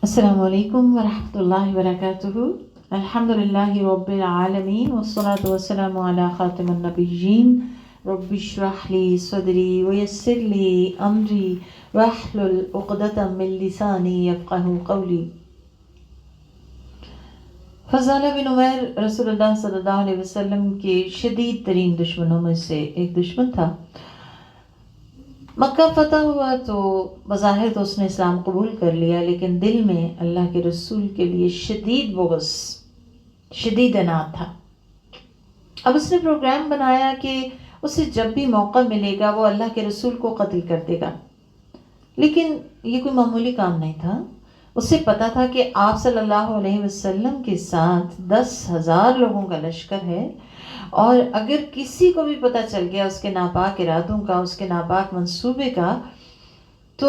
السلام علیکم ورحمۃ اللہ وبرکاتہ۔ الحمد للہ رب العالمین والصلاة والسلام علی خاتم النبیین رب اشرح لی صدری ویسر لی امری واحلل عقدۃ من لسانی یفقہوا قولی۔ فضالہ بن عمیر رسول اللہ صلی اللہ علیہ وسلم کے شدید ترین دشمنوں میں سے ایک دشمن تھا۔ مکہ فتح ہوا تو بظاہر تو اس نے اسلام قبول کر لیا، لیکن دل میں اللہ کے رسول کے لیے شدید بغض، شدید عناد تھا۔ اب اس نے پروگرام بنایا کہ اسے جب بھی موقع ملے گا وہ اللہ کے رسول کو قتل کر دے گا، لیکن یہ کوئی معمولی کام نہیں تھا۔ اسے پتا تھا کہ آپ صلی اللہ علیہ وسلم کے ساتھ 10,000 لوگوں کا لشکر ہے، اور اگر کسی کو بھی پتہ چل گیا اس کے ناپاک ارادوں کا، اس کے ناپاک منصوبے کا، تو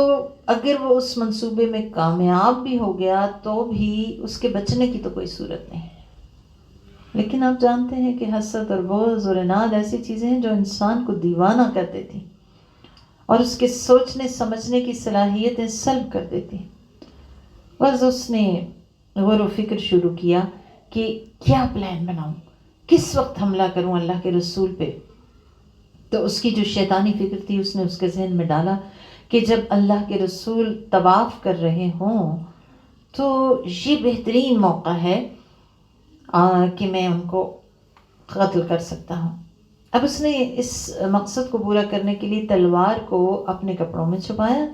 اگر وہ اس منصوبے میں کامیاب بھی ہو گیا تو بھی اس کے بچنے کی تو کوئی صورت نہیں۔ لیکن آپ جانتے ہیں کہ حسد اور بغض اور عناد ایسی چیزیں ہیں جو انسان کو دیوانہ کر دیتی اور اس کے سوچنے سمجھنے کی صلاحیتیں سلب کر دیتی۔ بس اس نے غور و فکر شروع کیا کہ کیا پلان بناؤں، کس وقت حملہ کروں اللہ کے رسول پہ۔ تو اس کی جو شیطانی فکر تھی اس نے اس کے ذہن میں ڈالا کہ جب اللہ کے رسول طواف کر رہے ہوں تو یہ بہترین موقع ہے کہ میں ان کو قتل کر سکتا ہوں۔ اب اس نے اس مقصد کو پورا کرنے کے لیے تلوار کو اپنے کپڑوں میں چھپایا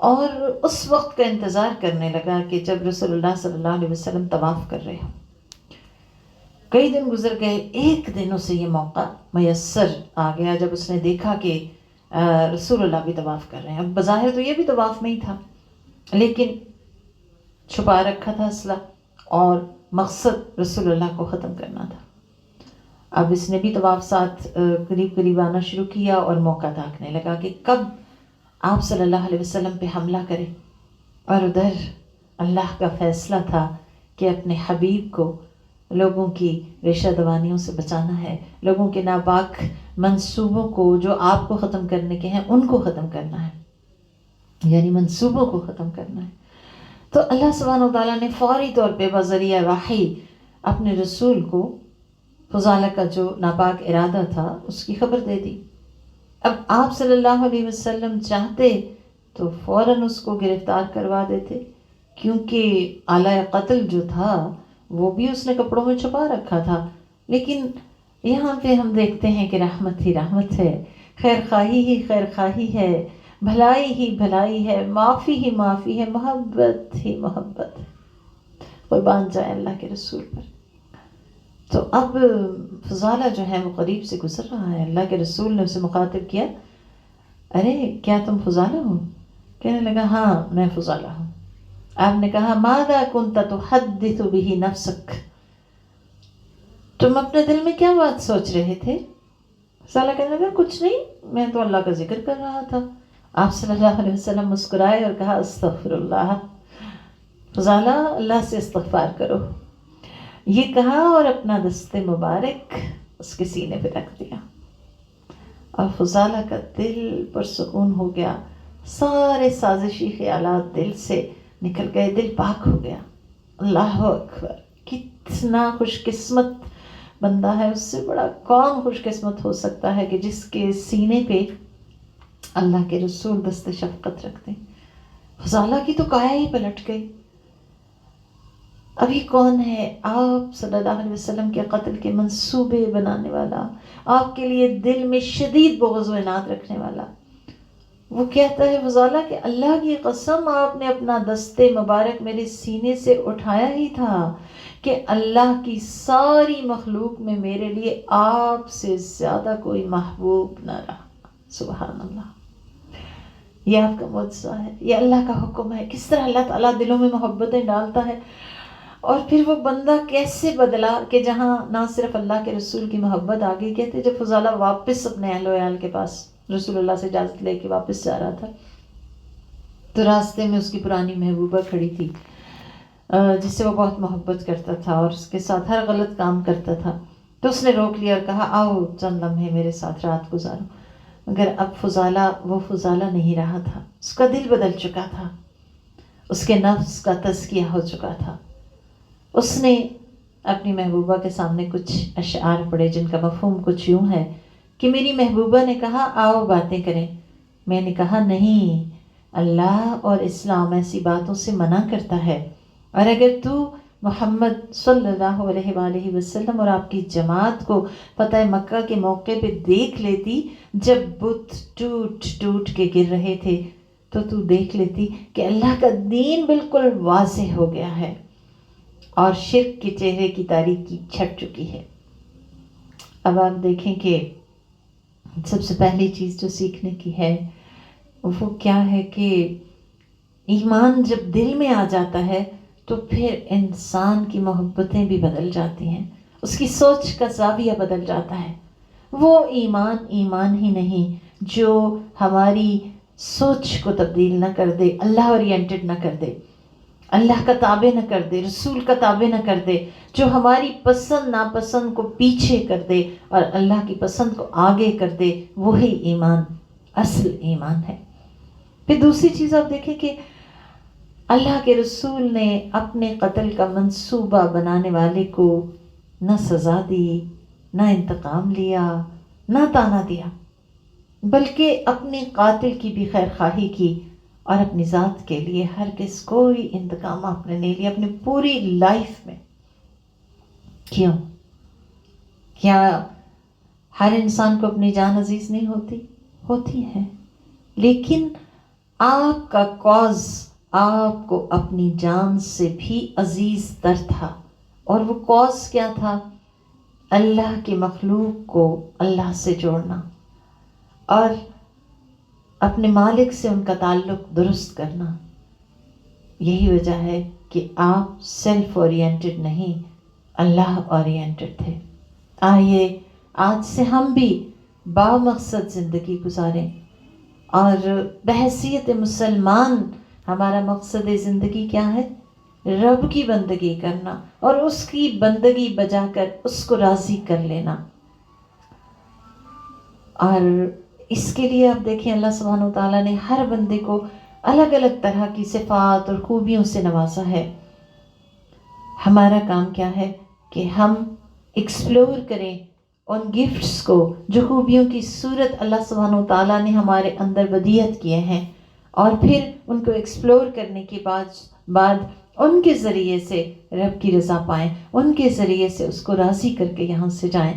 اور اس وقت کا انتظار کرنے لگا کہ جب رسول اللہ صلی اللہ علیہ وسلم طواف کر رہے ہوں۔ کئی دن گزر گئے، ایک دن اسے یہ موقع میسر آ گیا جب اس نے دیکھا کہ رسول اللہ بھی طواف کر رہے ہیں۔ اب بظاہر تو یہ بھی طواف میں ہی تھا، لیکن چھپا رکھا تھا اسلحہ اور مقصد رسول اللہ کو ختم کرنا تھا۔ اب اس نے بھی طواف ساتھ قریب قریب آنا شروع کیا اور موقع تاکنے لگا کہ کب آپ صلی اللہ علیہ وسلم پہ حملہ کرے، اور ادھر اللہ کا فیصلہ تھا کہ اپنے حبیب کو لوگوں کی ریشہ دوانیوں سے بچانا ہے، لوگوں کے ناپاک منصوبوں کو جو آپ کو ختم کرنے کے ہیں ان کو ختم کرنا ہے، یعنی منصوبوں کو ختم کرنا ہے۔ تو اللہ سبحانہ وتعالیٰ نے فوری طور پہ بذریعہ وحی اپنے رسول کو فضالہ کا جو ناپاک ارادہ تھا اس کی خبر دے دی۔ اب آپ صلی اللہ علیہ وسلم چاہتے تو فوراً اس کو گرفتار کروا دیتے، کیونکہ آلہ قتل جو تھا وہ بھی اس نے کپڑوں میں چھپا رکھا تھا۔ لیکن یہاں پہ ہم دیکھتے ہیں کہ رحمت ہی رحمت ہے، خیر خواہی ہی خیر خواہی ہے، بھلائی ہی بھلائی ہے، معافی ہی معافی ہے، محبت ہی محبت ہے۔ قربان جائے اللہ کے رسول پر۔ تو اب فضالہ جو ہے وہ قریب سے گزر رہا ہے، اللہ کے رسول نے اسے مخاطب کیا، ارے کیا تم فضالہ ہو؟ کہنے لگا ہاں میں فضالہ ہوں۔ آپ نے کہا ماذا كنت تحدث به نفسك، تم اپنے دل میں کیا بات سوچ رہے تھے؟ فضالہ کہنے لگا کچھ نہیں، میں تو اللہ کا ذکر کر رہا تھا۔ آپ صلی اللہ علیہ وسلم مسکرائے اور کہا استغفر اللہ، فضالہ اللہ سے استغفار کرو۔ یہ کہا اور اپنا دست مبارک اس کے سینے پہ رکھ دیا، اور فضالہ کا دل پرسکون ہو گیا، سارے سازشی خیالات دل سے نکل گئے، دل پاک ہو گیا۔ اللہ اکبر، کتنا خوش قسمت بندہ ہے، اس سے بڑا کون خوش قسمت ہو سکتا ہے کہ جس کے سینے پہ اللہ کے رسول دست شفقت رکھتے۔ فضالہ کی تو کایا ہی پلٹ گئی۔ ابھی کون ہے؟ آپ صلی اللہ علیہ وسلم کے قتل کے منصوبے بنانے والا، آپ کے لیے دل میں شدید بغض و عناد رکھنے والا۔ وہ کہتا ہے فضالہ کہ اللہ کی قسم آپ نے اپنا دست مبارک میرے سینے سے اٹھایا ہی تھا کہ اللہ کی ساری مخلوق میں میرے لیے آپ سے زیادہ کوئی محبوب نہ رہا۔ سبحان اللہ، یہ آپ کا معجزہ ہے، یہ اللہ کا حکم ہے، کس طرح اللہ تعالیٰ دلوں میں محبتیں ڈالتا ہے۔ اور پھر وہ بندہ کیسے بدلا کہ جہاں نہ صرف اللہ کے رسول کی محبت آ گئی، کہتے جب فضالہ واپس اپنے اہل و عیال کے پاس رسول اللہ سے اجازت لے کے واپس جا رہا تھا تو راستے میں اس کی پرانی محبوبہ کھڑی تھی جس سے وہ بہت محبت کرتا تھا اور اس کے ساتھ ہر غلط کام کرتا تھا۔ تو اس نے روک لیا اور کہا آؤ چند لمحے میرے ساتھ رات گزارو۔ مگر اب فضالہ وہ فضالہ نہیں رہا تھا، اس کا دل بدل چکا تھا، اس کے نفس کا تزکیہ ہو چکا تھا. اس نے اپنی محبوبہ کے سامنے کچھ اشعار پڑھے جن کا مفہوم کچھ یوں ہے کہ میری محبوبہ نے کہا آؤ باتیں کریں. میں نے کہا نہیں، اللہ اور اسلام ایسی باتوں سے منع کرتا ہے، اور اگر تو محمد صلی اللہ علیہ وآلہ وسلم اور آپ کی جماعت کو فتح مکہ کے موقع پہ دیکھ لیتی جب بت ٹوٹ ٹوٹ کے گر رہے تھے، تو دیکھ لیتی کہ اللہ کا دین بالکل واضح ہو گیا ہے اور شرک کے چہرے کی تاریکی چھٹ چکی ہے. اب آپ دیکھیں کہ سب سے پہلی چیز جو سیکھنے کی ہے وہ کیا ہے کہ ایمان جب دل میں آ جاتا ہے تو پھر انسان کی محبتیں بھی بدل جاتی ہیں، اس کی سوچ کا زاویہ بدل جاتا ہے. وہ ایمان ہی نہیں جو ہماری سوچ کو تبدیل نہ کر دے، اللہ اورینٹڈ نہ کر دے، اللہ کا تابع نہ کر دے، رسول کا تابع نہ کر دے، جو ہماری پسند ناپسند کو پیچھے کر دے اور اللہ کی پسند کو آگے کر دے، وہی ایمان اصل ایمان ہے. پھر دوسری چیز آپ دیکھیں کہ اللہ کے رسول نے اپنے قتل کا منصوبہ بنانے والے کو نہ سزا دی، نہ انتقام لیا، نہ تانا دیا، بلکہ اپنے قاتل کی بھی خیر خواہی کی اور اپنی ذات کے لیے ہرگز کوئی انتقام آپ نے نہیں لیا اپنی پوری لائف میں. کیوں؟ کیا ہر انسان کو اپنی جان عزیز نہیں ہوتی ہے، لیکن آپ کا کاز آپ کو اپنی جان سے بھی عزیز تر تھا، اور وہ کاز کیا تھا؟ اللہ کی مخلوق کو اللہ سے جوڑنا اور اپنے مالک سے ان کا تعلق درست کرنا. یہی وجہ ہے کہ آپ سیلف اورینٹڈ نہیں، اللہ اورینٹڈ تھے. آئیے آج سے ہم بھی بامقصد زندگی گزاریں، اور بحیثیت مسلمان ہمارا مقصد زندگی کیا ہے؟ رب کی بندگی کرنا اور اس کی بندگی بجا کر اس کو راضی کر لینا. اور اس کے لیے آپ دیکھیں اللہ سبحانہ وتعالیٰ نے ہر بندے کو الگ الگ طرح کی صفات اور خوبیوں سے نوازا ہے. ہمارا کام کیا ہے کہ ہم ایکسپلور کریں ان گفٹس کو جو خوبیوں کی صورت اللہ سبحانہ وتعالیٰ نے ہمارے اندر ودیعت کیے ہیں، اور پھر ان کو ایکسپلور کرنے کے بعد ان کے ذریعے سے رب کی رضا پائیں، ان کے ذریعے سے اس کو راضی کر کے یہاں سے جائیں.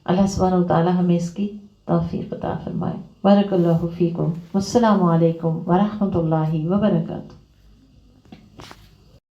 اللہ سبحانہ وتعالیٰ ہمیں اس کی توفیق عطا فرمائے. بارک اللہ فیکم. والسلام علیکم ورحمۃ اللہ وبرکاتہ.